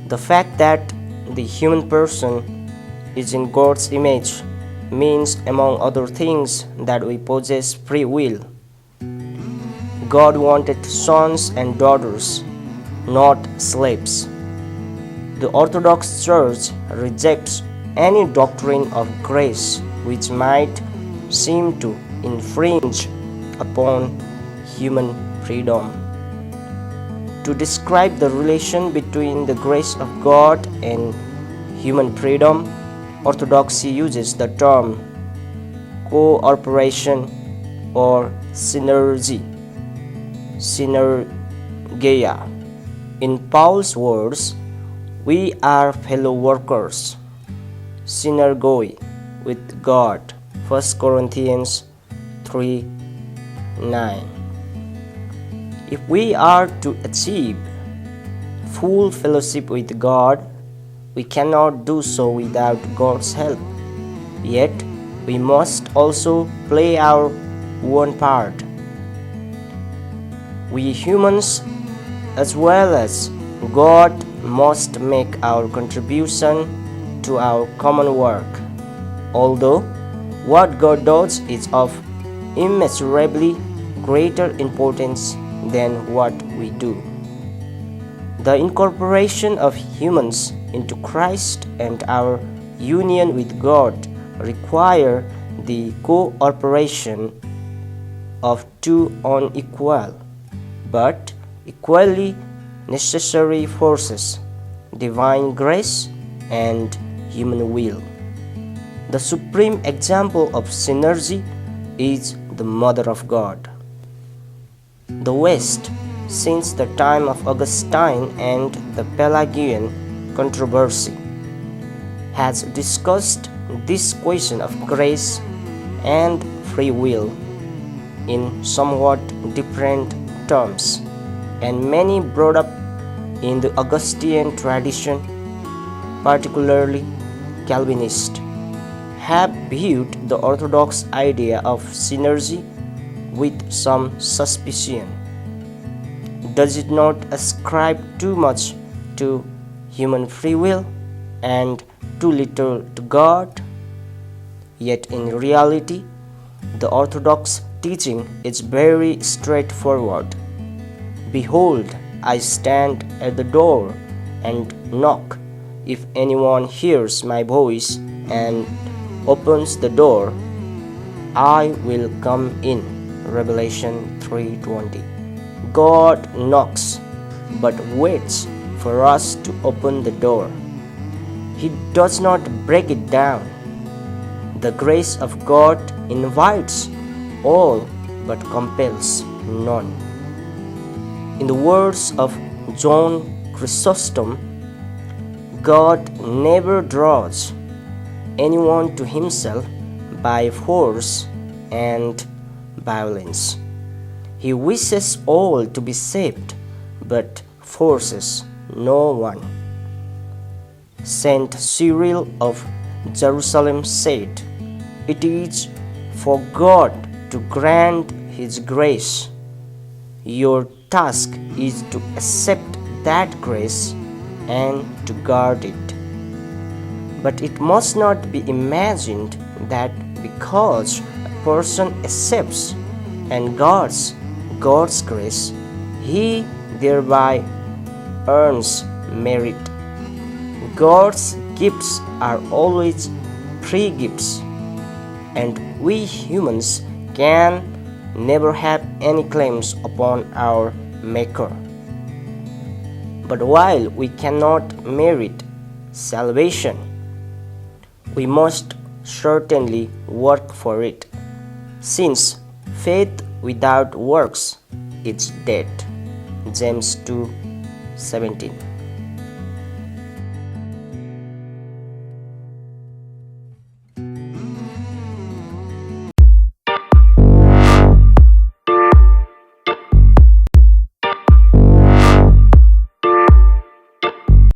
The fact that the human person is in God's image means, among other things, that we possess free will. God wanted sons and daughters, not slaves. The Orthodox Church rejects any doctrine of grace which might seem to infringe upon human freedom. To describe the relation between the grace of God and human freedom, Orthodoxy uses the term cooperation or synergy, synergeia. In Paul's words, we are fellow workers, synergoi, with God. 1 Corinthians 3:9. If we are to achieve full fellowship with God, we cannot do so without God's help. Yet, we must also play our own part. We humans, as well as God, must make our contribution to our common work. Although what God does is of immeasurably greater importance than what we do. The incorporation of humans into Christ and our union with God require the cooperation of two unequal but equally necessary forces, divine grace and human will. The supreme example of synergy is the Mother of God. The West, since the time of Augustine and the Pelagian controversy, has discussed this question of grace and free will in somewhat different terms, and many brought up in the Augustinian tradition, particularly Calvinists, have viewed the Orthodox idea of synergy with some suspicion. Does it not ascribe too much to human free will and too little to God? Yet in reality, the Orthodox teaching is very straightforward. Behold, I stand at the door and knock. If anyone hears my voice and opens the door, I will come in. Revelation 3:20. God knocks, but waits for us to open the door. He does not break it down. The grace of God invites all but compels none. In the words of John Chrysostom, God never draws anyone to himself by force and violence. He wishes all to be saved, but forces no one. Saint Cyril of Jerusalem said, "It is for God to grant His grace. Your task is to accept that grace and to guard it." But it must not be imagined that because a person accepts and guards God's grace, he thereby earns merit. God's gifts are always free gifts, and we humans can never have any claims upon our Maker. But while we cannot merit salvation, we must certainly work for it, since faith without works is dead. James 2:17.